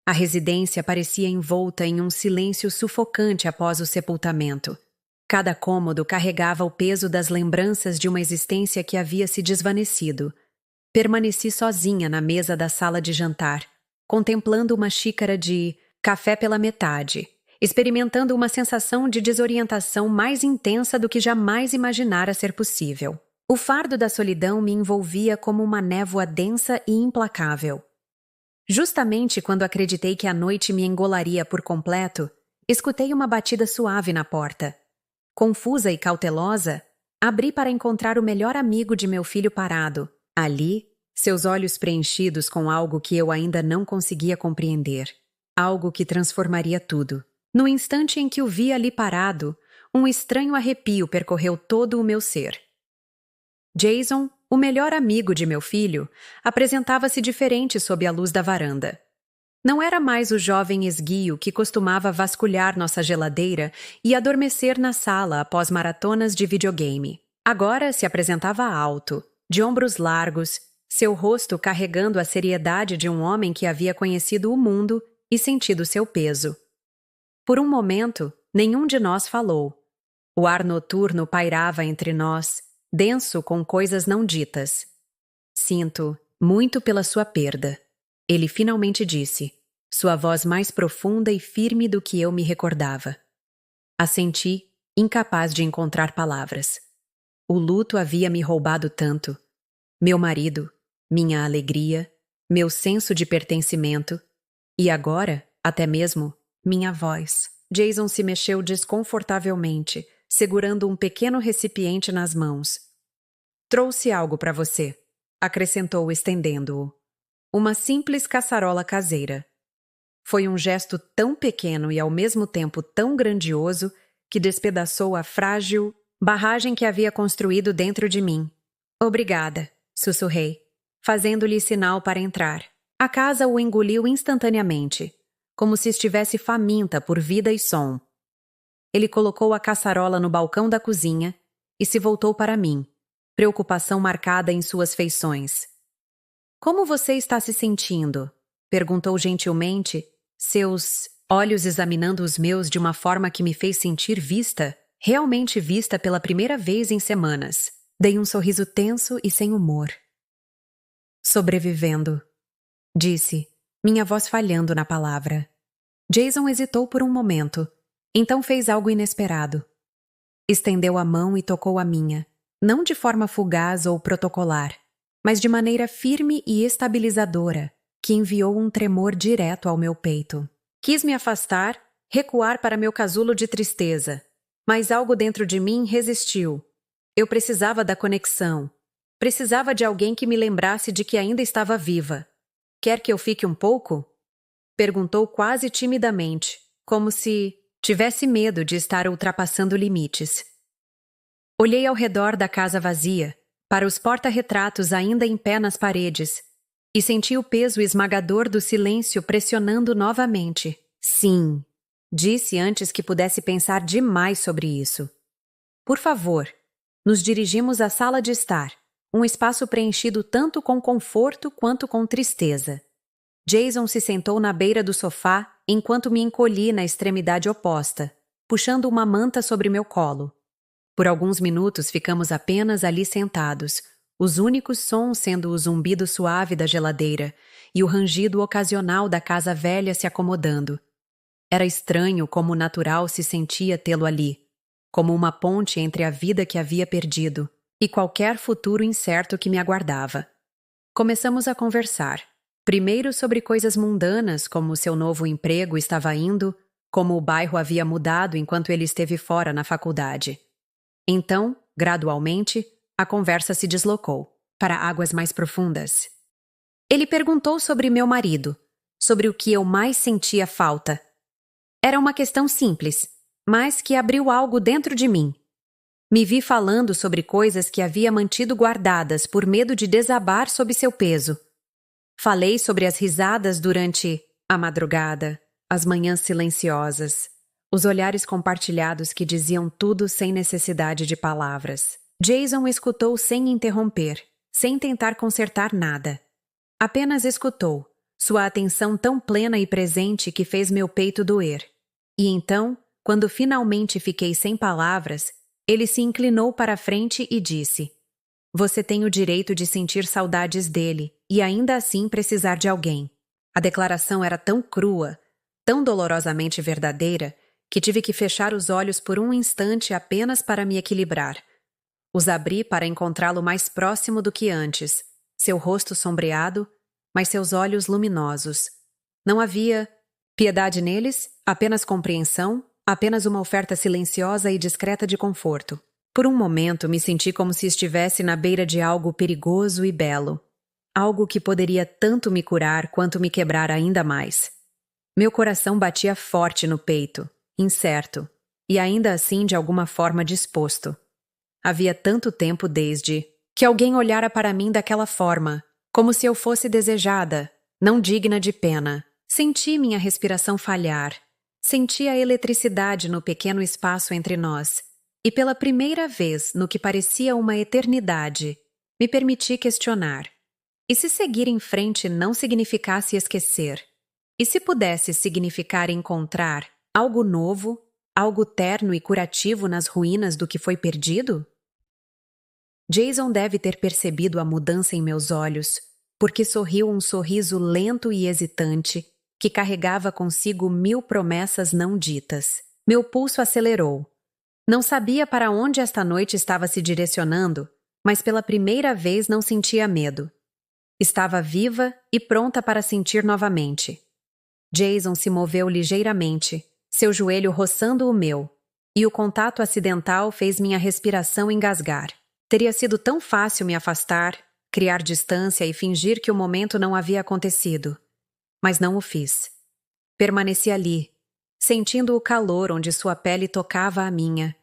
A residência parecia envolta em um silêncio sufocante após o sepultamento. Cada cômodo carregava o peso das lembranças de uma existência que havia se desvanecido. Permaneci sozinha na mesa da sala de jantar, contemplando uma xícara de café pela metade, experimentando uma sensação de desorientação mais intensa do que jamais imaginara ser possível. O fardo da solidão me envolvia como uma névoa densa e implacável. Justamente quando acreditei que a noite me engolaria por completo, escutei uma batida suave na porta. Confusa e cautelosa, abri para encontrar o melhor amigo de meu filho parado. Ali, seus olhos preenchidos com algo que eu ainda não conseguia compreender. Algo que transformaria tudo. No instante em que o vi ali parado, um estranho arrepio percorreu todo o meu ser. Jason, o melhor amigo de meu filho, apresentava-se diferente sob a luz da varanda. Não era mais o jovem esguio que costumava vasculhar nossa geladeira e adormecer na sala após maratonas de videogame. Agora se apresentava alto, de ombros largos, seu rosto carregando a seriedade de um homem que havia conhecido o mundo e sentido seu peso. Por um momento, nenhum de nós falou. O ar noturno pairava entre nós, denso com coisas não ditas. Sinto muito pela sua perda, ele finalmente disse, sua voz mais profunda e firme do que eu me recordava. Assenti, incapaz de encontrar palavras. O luto havia me roubado tanto. Meu marido, minha alegria, meu senso de pertencimento e agora, até mesmo, minha voz. Jason se mexeu desconfortavelmente, segurando um pequeno recipiente nas mãos. Trouxe algo para você, acrescentou estendendo-o. Uma simples caçarola caseira. Foi um gesto tão pequeno e ao mesmo tempo tão grandioso que despedaçou a frágil barragem que havia construído dentro de mim. Obrigada, sussurrei, fazendo-lhe sinal para entrar. A casa o engoliu instantaneamente, como se estivesse faminta por vida e som. Ele colocou a caçarola no balcão da cozinha e se voltou para mim, preocupação marcada em suas feições. Como você está se sentindo? Perguntou gentilmente, seus olhos examinando os meus de uma forma que me fez sentir vista, realmente vista pela primeira vez em semanas. Dei um sorriso tenso e sem humor. Sobrevivendo, disse, minha voz falhando na palavra. Jason hesitou por um momento, então fez algo inesperado. Estendeu a mão e tocou a minha, não de forma fugaz ou protocolar, mas de maneira firme e estabilizadora, que enviou um tremor direto ao meu peito. Quis me afastar, recuar para meu casulo de tristeza, mas algo dentro de mim resistiu. Eu precisava da conexão. Precisava de alguém que me lembrasse de que ainda estava viva. Quer que eu fique um pouco? Perguntou quase timidamente, como se tivesse medo de estar ultrapassando limites. Olhei ao redor da casa vazia, para os porta-retratos ainda em pé nas paredes, e senti o peso esmagador do silêncio pressionando novamente. Sim, disse antes que pudesse pensar demais sobre isso. Por favor, nos dirigimos à sala de estar, um espaço preenchido tanto com conforto quanto com tristeza. Jason se sentou na beira do sofá enquanto me encolhi na extremidade oposta, puxando uma manta sobre meu colo. Por alguns minutos ficamos apenas ali sentados, os únicos sons sendo o zumbido suave da geladeira e o rangido ocasional da casa velha se acomodando. Era estranho como natural se sentia tê-lo ali, como uma ponte entre a vida que havia perdido e qualquer futuro incerto que me aguardava. Começamos a conversar, primeiro sobre coisas mundanas como seu novo emprego estava indo, como o bairro havia mudado enquanto ele esteve fora na faculdade. Então, gradualmente, a conversa se deslocou para águas mais profundas. Ele perguntou sobre meu marido, sobre o que eu mais sentia falta. Era uma questão simples, mas que abriu algo dentro de mim. Me vi falando sobre coisas que havia mantido guardadas por medo de desabar sob seu peso. Falei sobre as risadas durante a madrugada, as manhãs silenciosas, os olhares compartilhados que diziam tudo sem necessidade de palavras. Jason escutou sem interromper, sem tentar consertar nada. Apenas escutou, sua atenção tão plena e presente que fez meu peito doer. E então, quando finalmente fiquei sem palavras, ele se inclinou para a frente e disse: "Você tem o direito de sentir saudades dele e ainda assim precisar de alguém." A declaração era tão crua, tão dolorosamente verdadeira, que tive que fechar os olhos por um instante apenas para me equilibrar. Os abri para encontrá-lo mais próximo do que antes, seu rosto sombreado, mas seus olhos luminosos. Não havia piedade neles, apenas compreensão, apenas uma oferta silenciosa e discreta de conforto. Por um momento me senti como se estivesse na beira de algo perigoso e belo. Algo que poderia tanto me curar quanto me quebrar ainda mais. Meu coração batia forte no peito, incerto, e ainda assim de alguma forma disposto. Havia tanto tempo desde que alguém olhara para mim daquela forma, como se eu fosse desejada, não digna de pena. Senti minha respiração falhar. Senti a eletricidade no pequeno espaço entre nós. E pela primeira vez, no que parecia uma eternidade, me permiti questionar. E se seguir em frente não significasse esquecer? E se pudesse significar encontrar algo novo, algo terno e curativo nas ruínas do que foi perdido? Jason deve ter percebido a mudança em meus olhos, porque sorriu um sorriso lento e hesitante que carregava consigo 1000 promessas não ditas. Meu pulso acelerou. Não sabia para onde esta noite estava se direcionando, mas pela primeira vez não sentia medo. Estava viva e pronta para sentir novamente. Jason se moveu ligeiramente, seu joelho roçando o meu, e o contato acidental fez minha respiração engasgar. Teria sido tão fácil me afastar, criar distância e fingir que o momento não havia acontecido. Mas não o fiz. Permaneci ali, sentindo o calor onde sua pele tocava a minha,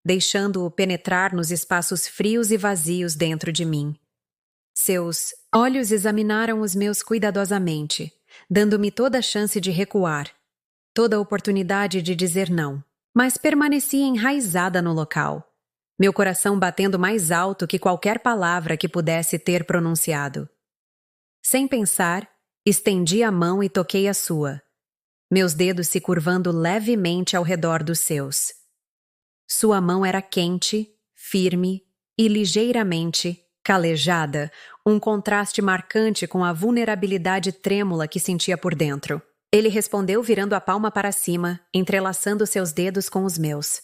deixando-o penetrar nos espaços frios e vazios dentro de mim. Seus olhos examinaram os meus cuidadosamente, dando-me toda a chance de recuar, toda a oportunidade de dizer não. Mas permaneci enraizada no local, meu coração batendo mais alto que qualquer palavra que pudesse ter pronunciado. Sem pensar, estendi a mão e toquei a sua, meus dedos se curvando levemente ao redor dos seus. Sua mão era quente, firme e ligeiramente calejada, um contraste marcante com a vulnerabilidade trêmula que sentia por dentro. Ele respondeu virando a palma para cima, entrelaçando seus dedos com os meus.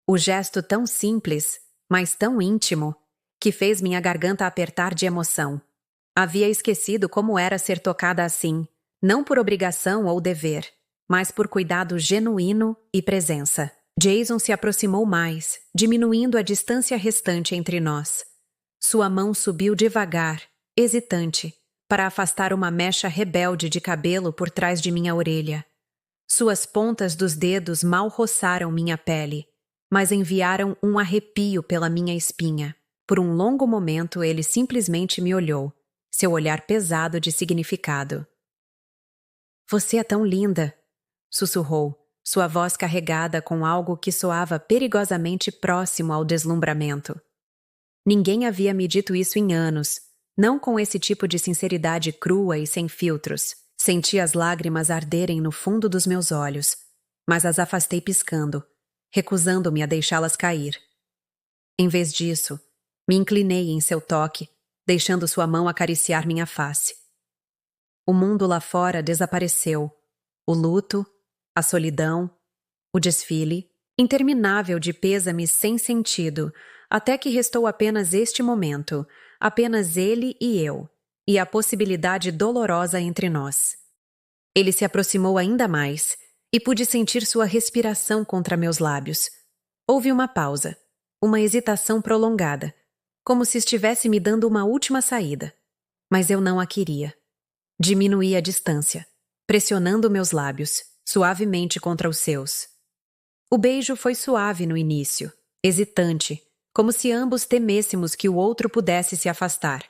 O gesto tão simples, mas tão íntimo, que fez minha garganta apertar de emoção. Havia esquecido como era ser tocada assim, não por obrigação ou dever, mas por cuidado genuíno e presença. Jason se aproximou mais, diminuindo a distância restante entre nós. Sua mão subiu devagar, hesitante, para afastar uma mecha rebelde de cabelo por trás de minha orelha. Suas pontas dos dedos mal roçaram minha pele, mas enviaram um arrepio pela minha espinha. Por um longo momento ele simplesmente me olhou, seu olhar pesado de significado. "Você é tão linda", sussurrou, sua voz carregada com algo que soava perigosamente próximo ao deslumbramento. Ninguém havia me dito isso em anos, não com esse tipo de sinceridade crua e sem filtros. Senti as lágrimas arderem no fundo dos meus olhos, mas as afastei piscando, recusando-me a deixá-las cair. Em vez disso, me inclinei em seu toque, deixando sua mão acariciar minha face. O mundo lá fora desapareceu. O luto, a solidão, o desfile, interminável de pêsames sem sentido, até que restou apenas este momento, apenas ele e eu, e a possibilidade dolorosa entre nós. Ele se aproximou ainda mais, e pude sentir sua respiração contra meus lábios. Houve uma pausa, uma hesitação prolongada, como se estivesse me dando uma última saída. Mas eu não a queria. Diminuí a distância, pressionando meus lábios, suavemente contra os seus. O beijo foi suave no início, hesitante, como se ambos temêssemos que o outro pudesse se afastar.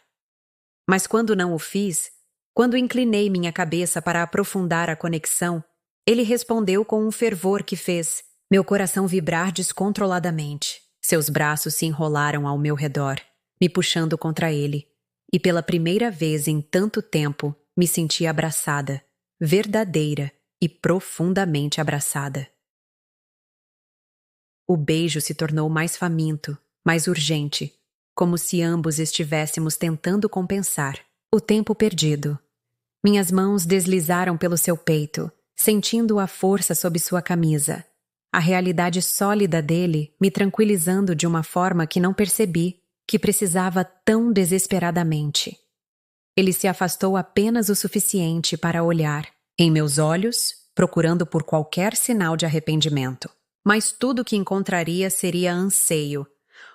Mas quando não o fiz, quando inclinei minha cabeça para aprofundar a conexão, ele respondeu com um fervor que fez meu coração vibrar descontroladamente. Seus braços se enrolaram ao meu redor, me puxando contra ele, e pela primeira vez em tanto tempo, me senti abraçada, verdadeira e profundamente abraçada. O beijo se tornou mais faminto, mais urgente, como se ambos estivéssemos tentando compensar o tempo perdido. Minhas mãos deslizaram pelo seu peito, sentindo a força sob sua camisa, a realidade sólida dele me tranquilizando de uma forma que não percebi que precisava tão desesperadamente. Ele se afastou apenas o suficiente para olhar em meus olhos, procurando por qualquer sinal de arrependimento. Mas tudo que encontraria seria anseio,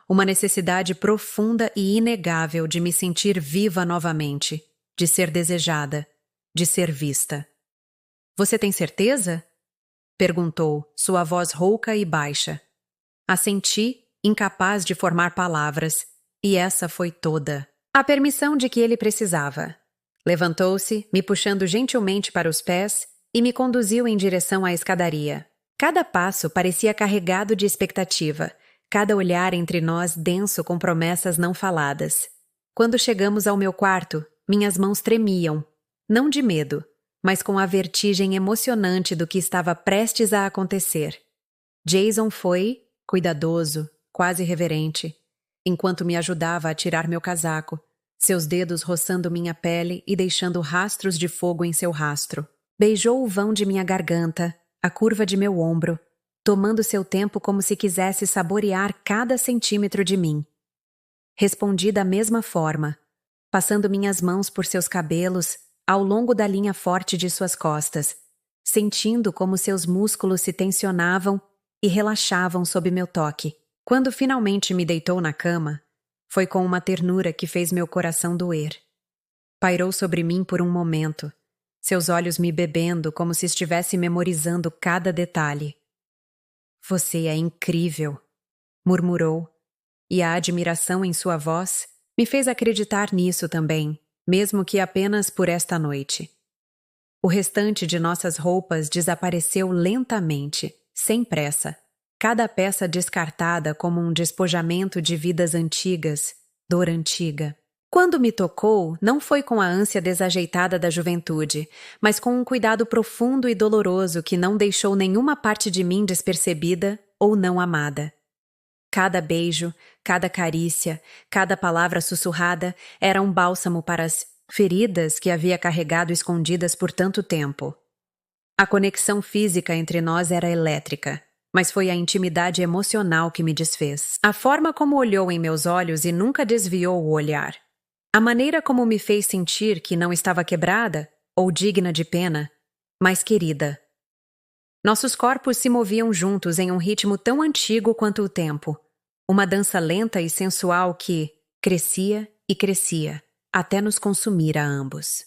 uma necessidade profunda e inegável de me sentir viva novamente, de ser desejada, de ser vista. "Você tem certeza?" perguntou, sua voz rouca e baixa. Assenti, incapaz de formar palavras, e essa foi toda a permissão de que ele precisava. Levantou-se, me puxando gentilmente para os pés e me conduziu em direção à escadaria. Cada passo parecia carregado de expectativa, cada olhar entre nós denso com promessas não faladas. Quando chegamos ao meu quarto, minhas mãos tremiam, não de medo, mas com a vertigem emocionante do que estava prestes a acontecer. Jason foi cuidadoso, quase reverente, enquanto me ajudava a tirar meu casaco, seus dedos roçando minha pele e deixando rastros de fogo em seu rastro. Beijou o vão de minha garganta, a curva de meu ombro, tomando seu tempo como se quisesse saborear cada centímetro de mim. Respondi da mesma forma, passando minhas mãos por seus cabelos ao longo da linha forte de suas costas, sentindo como seus músculos se tensionavam e relaxavam sob meu toque. Quando finalmente me deitou na cama, foi com uma ternura que fez meu coração doer. Pairou sobre mim por um momento, seus olhos me bebendo como se estivesse memorizando cada detalhe. "Você é incrível", murmurou, e a admiração em sua voz me fez acreditar nisso também, mesmo que apenas por esta noite. O restante de nossas roupas desapareceu lentamente, sem pressa, cada peça descartada como um despojamento de vidas antigas, dor antiga. Quando me tocou, não foi com a ânsia desajeitada da juventude, mas com um cuidado profundo e doloroso que não deixou nenhuma parte de mim despercebida ou não amada. Cada beijo, cada carícia, cada palavra sussurrada era um bálsamo para as feridas que havia carregado escondidas por tanto tempo. A conexão física entre nós era elétrica, mas foi a intimidade emocional que me desfez. A forma como olhou em meus olhos e nunca desviou o olhar. A maneira como me fez sentir que não estava quebrada ou digna de pena, mas querida. Nossos corpos se moviam juntos em um ritmo tão antigo quanto o tempo, uma dança lenta e sensual que crescia e crescia, até nos consumir a ambos.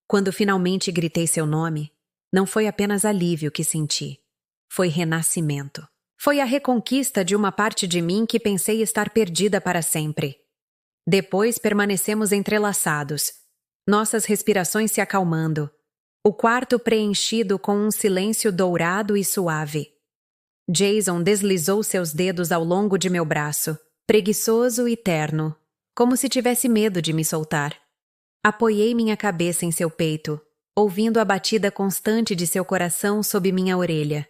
Quando finalmente gritei seu nome, não foi apenas alívio que senti, foi renascimento. Foi a reconquista de uma parte de mim que pensei estar perdida para sempre. Depois permanecemos entrelaçados, nossas respirações se acalmando, o quarto preenchido com um silêncio dourado e suave. Jason deslizou seus dedos ao longo de meu braço, preguiçoso e terno, como se tivesse medo de me soltar. Apoiei minha cabeça em seu peito, ouvindo a batida constante de seu coração sob minha orelha.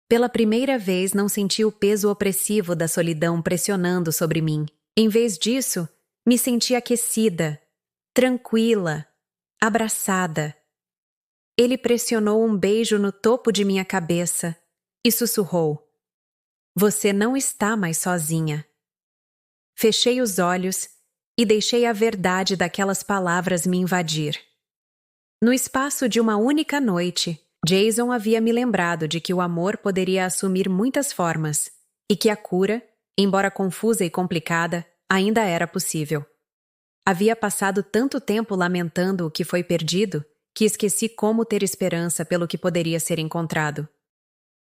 Pela primeira vez não senti o peso opressivo da solidão pressionando sobre mim. Em vez disso, me senti aquecida, tranquila, abraçada. Ele pressionou um beijo no topo de minha cabeça e sussurrou: "Você não está mais sozinha." Fechei os olhos e deixei a verdade daquelas palavras me invadir. No espaço de uma única noite, Jason havia me lembrado de que o amor poderia assumir muitas formas e que a cura, embora confusa e complicada, ainda era possível. Havia passado tanto tempo lamentando o que foi perdido que esqueci como ter esperança pelo que poderia ser encontrado.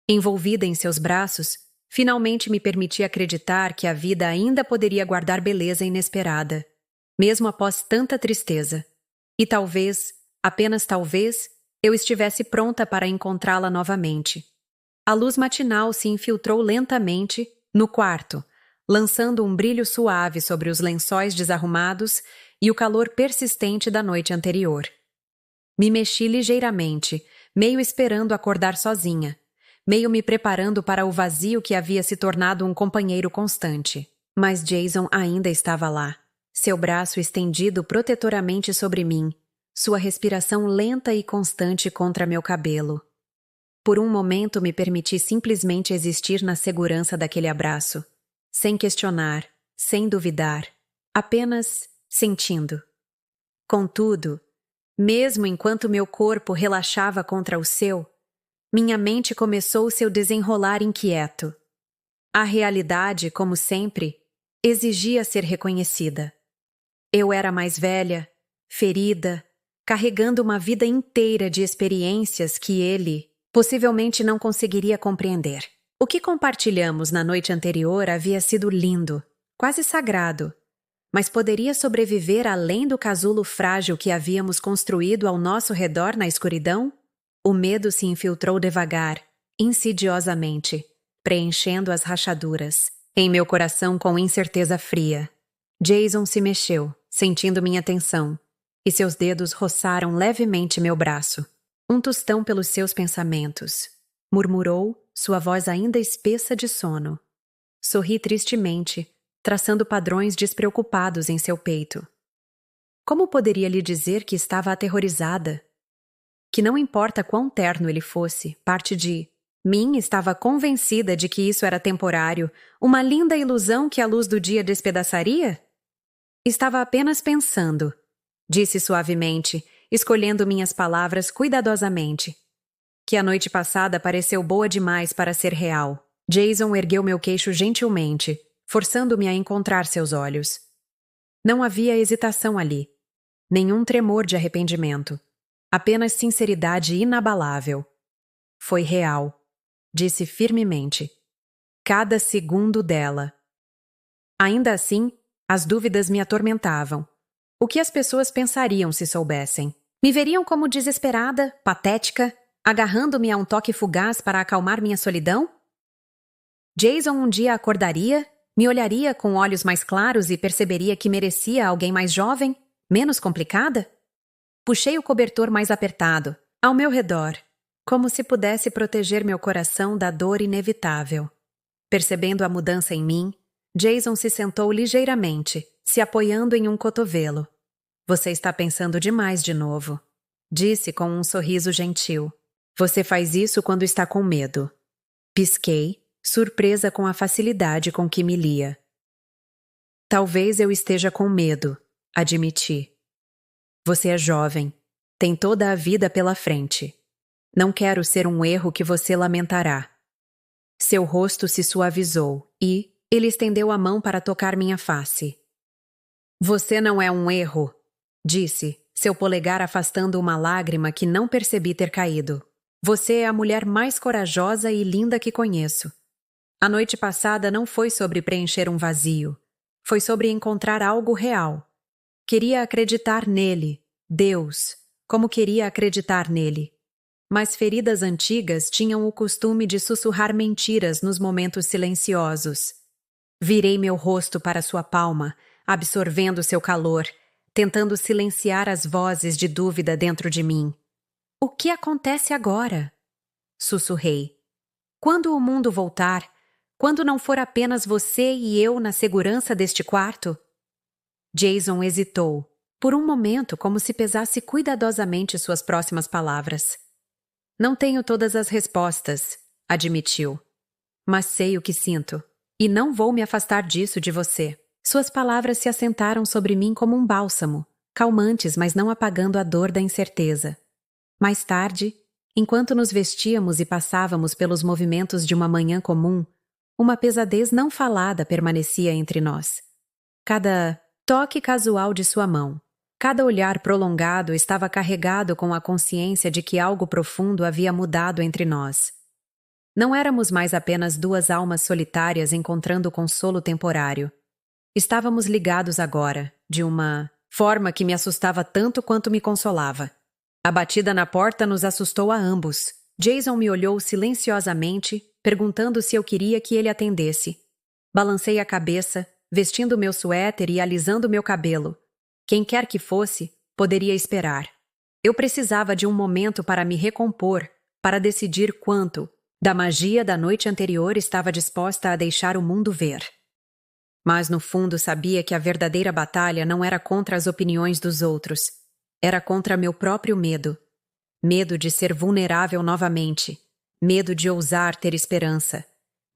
Envolvida em seus braços, finalmente me permiti acreditar que a vida ainda poderia guardar beleza inesperada, mesmo após tanta tristeza. E talvez, apenas talvez, eu estivesse pronta para encontrá-la novamente. A luz matinal se infiltrou lentamente no quarto, lançando um brilho suave sobre os lençóis desarrumados e o calor persistente da noite anterior. Me mexi ligeiramente, meio esperando acordar sozinha, meio me preparando para o vazio que havia se tornado um companheiro constante. Mas Jason ainda estava lá, seu braço estendido protetoramente sobre mim, sua respiração lenta e constante contra meu cabelo. Por um momento me permiti simplesmente existir na segurança daquele abraço, sem questionar, sem duvidar, apenas sentindo. Contudo, mesmo enquanto meu corpo relaxava contra o seu, minha mente começou seu desenrolar inquieto. A realidade, como sempre, exigia ser reconhecida. Eu era mais velha, ferida, carregando uma vida inteira de experiências que ele possivelmente não conseguiria compreender. O que compartilhamos na noite anterior havia sido lindo, quase sagrado, mas poderia sobreviver além do casulo frágil que havíamos construído ao nosso redor na escuridão? O medo se infiltrou devagar, insidiosamente, preenchendo as rachaduras, em meu coração com incerteza fria. Jason se mexeu, sentindo minha tensão, e seus dedos roçaram levemente meu braço. Um tostão pelos seus pensamentos, murmurou, sua voz ainda espessa de sono. Sorri tristemente, traçando padrões despreocupados em seu peito. Como poderia lhe dizer que estava aterrorizada? Que não importa quão terno ele fosse, parte de mim estava convencida de que isso era temporário, uma linda ilusão que a luz do dia despedaçaria? Estava apenas pensando, disse suavemente, escolhendo minhas palavras cuidadosamente. Que a noite passada pareceu boa demais para ser real. Jason ergueu meu queixo gentilmente, forçando-me a encontrar seus olhos. Não havia hesitação ali, nenhum tremor de arrependimento, apenas sinceridade inabalável. Foi real, disse firmemente. Cada segundo dela. Ainda assim, as dúvidas me atormentavam. O que as pessoas pensariam se soubessem? Me veriam como desesperada, patética, agarrando-me a um toque fugaz para acalmar minha solidão? Jason um dia acordaria, me olharia com olhos mais claros e perceberia que merecia alguém mais jovem, menos complicada? Puxei o cobertor mais apertado, ao meu redor, como se pudesse proteger meu coração da dor inevitável. Percebendo a mudança em mim, Jason se sentou ligeiramente, se apoiando em um cotovelo. Você está pensando demais de novo, disse com um sorriso gentil. Você faz isso quando está com medo. Pisquei, surpresa com a facilidade com que me lia. Talvez eu esteja com medo, admiti. Você é jovem, tem toda a vida pela frente. Não quero ser um erro que você lamentará. Seu rosto se suavizou e ele estendeu a mão para tocar minha face. Você não é um erro, disse, seu polegar afastando uma lágrima que não percebi ter caído. Você é a mulher mais corajosa e linda que conheço. A noite passada não foi sobre preencher um vazio. Foi sobre encontrar algo real. Queria acreditar nele, Deus, como queria acreditar nele. Mas feridas antigas tinham o costume de sussurrar mentiras nos momentos silenciosos. Virei meu rosto para sua palma, absorvendo seu calor, tentando silenciar as vozes de dúvida dentro de mim. O que acontece agora? Sussurrei. Quando o mundo voltar, quando não for apenas você e eu na segurança deste quarto? Jason hesitou, por um momento como se pesasse cuidadosamente suas próximas palavras. Não tenho todas as respostas, admitiu. Mas sei o que sinto, e não vou me afastar disso de você. Suas palavras se assentaram sobre mim como um bálsamo, calmantes, mas não apagando a dor da incerteza. Mais tarde, enquanto nos vestíamos e passávamos pelos movimentos de uma manhã comum, uma pesadez não falada permanecia entre nós. Cada toque casual de sua mão, cada olhar prolongado estava carregado com a consciência de que algo profundo havia mudado entre nós. Não éramos mais apenas duas almas solitárias encontrando consolo temporário. Estávamos ligados agora, de uma forma que me assustava tanto quanto me consolava. A batida na porta nos assustou a ambos. Jason me olhou silenciosamente, perguntando se eu queria que ele atendesse. Balancei a cabeça, vestindo meu suéter e alisando meu cabelo. Quem quer que fosse, poderia esperar. Eu precisava de um momento para me recompor, para decidir quanto, da magia da noite anterior, estava disposta a deixar o mundo ver. Mas no fundo sabia que a verdadeira batalha não era contra as opiniões dos outros. Era contra meu próprio medo. Medo de ser vulnerável novamente. Medo de ousar ter esperança.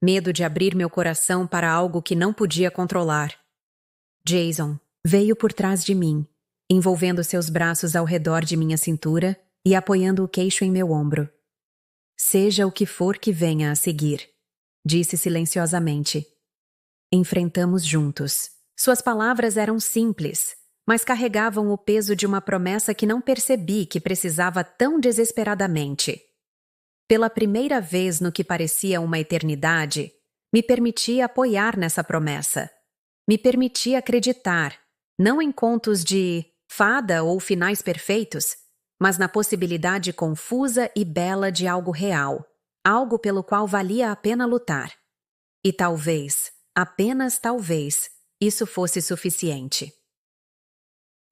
Medo de abrir meu coração para algo que não podia controlar. Jason veio por trás de mim, envolvendo seus braços ao redor de minha cintura e apoiando o queixo em meu ombro. Seja o que for que venha a seguir, disse silenciosamente. Enfrentamos juntos. Suas palavras eram simples, mas carregavam o peso de uma promessa que não percebi que precisava tão desesperadamente. Pela primeira vez no que parecia uma eternidade, me permiti apoiar nessa promessa. Me permiti acreditar, não em contos de fada ou finais perfeitos, mas na possibilidade confusa e bela de algo real, algo pelo qual valia a pena lutar. E talvez, apenas talvez, isso fosse suficiente.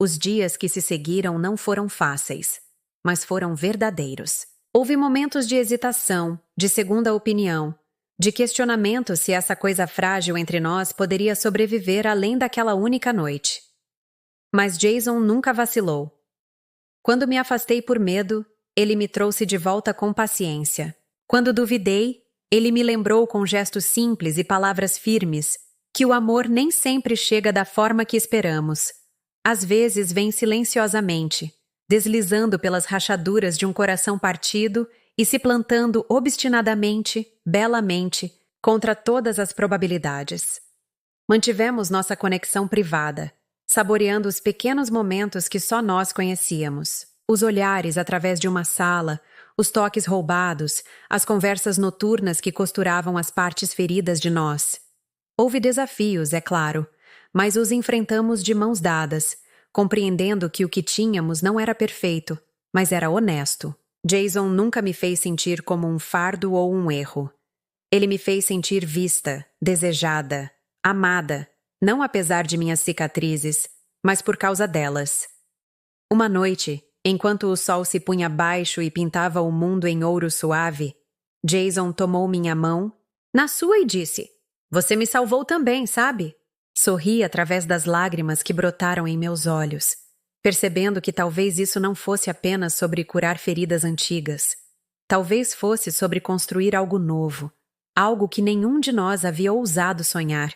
Os dias que se seguiram não foram fáceis, mas foram verdadeiros. Houve momentos de hesitação, de segunda opinião, de questionamento se essa coisa frágil entre nós poderia sobreviver além daquela única noite. Mas Jason nunca vacilou. Quando me afastei por medo, ele me trouxe de volta com paciência. Quando duvidei, ele me lembrou com gestos simples e palavras firmes que o amor nem sempre chega da forma que esperamos. Às vezes vem silenciosamente, deslizando pelas rachaduras de um coração partido e se plantando obstinadamente, belamente, contra todas as probabilidades. Mantivemos nossa conexão privada, saboreando os pequenos momentos que só nós conhecíamos. Os olhares através de uma sala, os toques roubados, as conversas noturnas que costuravam as partes feridas de nós. Houve desafios, é claro, mas os enfrentamos de mãos dadas, compreendendo que o que tínhamos não era perfeito, mas era honesto. Jason nunca me fez sentir como um fardo ou um erro. Ele me fez sentir vista, desejada, amada, não apesar de minhas cicatrizes, mas por causa delas. Uma noite, enquanto o sol se punha baixo e pintava o mundo em ouro suave, Jason tomou minha mão, na sua, e disse: "Você me salvou também, sabe?" Sorri através das lágrimas que brotaram em meus olhos, percebendo que talvez isso não fosse apenas sobre curar feridas antigas. Talvez fosse sobre construir algo novo, algo que nenhum de nós havia ousado sonhar,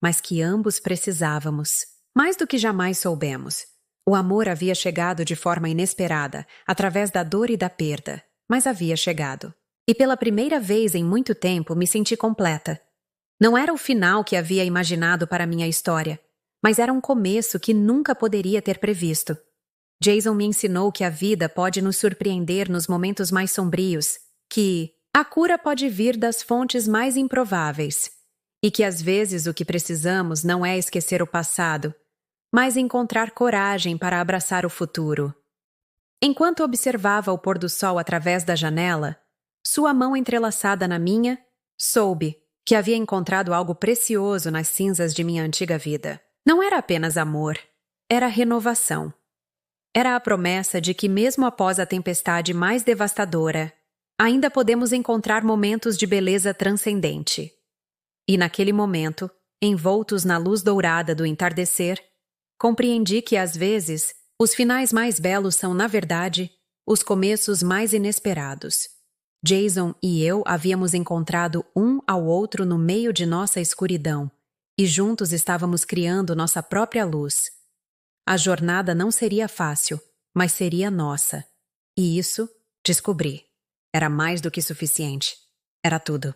mas que ambos precisávamos. Mais do que jamais soubemos. O amor havia chegado de forma inesperada, através da dor e da perda, mas havia chegado. E pela primeira vez em muito tempo me senti completa. Não era o final que havia imaginado para minha história, mas era um começo que nunca poderia ter previsto. Jason me ensinou que a vida pode nos surpreender nos momentos mais sombrios, que a cura pode vir das fontes mais improváveis, e que às vezes o que precisamos não é esquecer o passado, mas encontrar coragem para abraçar o futuro. Enquanto observava o pôr do sol através da janela, sua mão entrelaçada na minha, soube que havia encontrado algo precioso nas cinzas de minha antiga vida. Não era apenas amor, era renovação. Era a promessa de que mesmo após a tempestade mais devastadora, ainda podemos encontrar momentos de beleza transcendente. E naquele momento, envoltos na luz dourada do entardecer, compreendi que às vezes os finais mais belos são, na verdade, os começos mais inesperados. Jason e eu havíamos encontrado um ao outro no meio de nossa escuridão, e juntos estávamos criando nossa própria luz. A jornada não seria fácil, mas seria nossa. E isso, descobri. Era mais do que suficiente. Era tudo.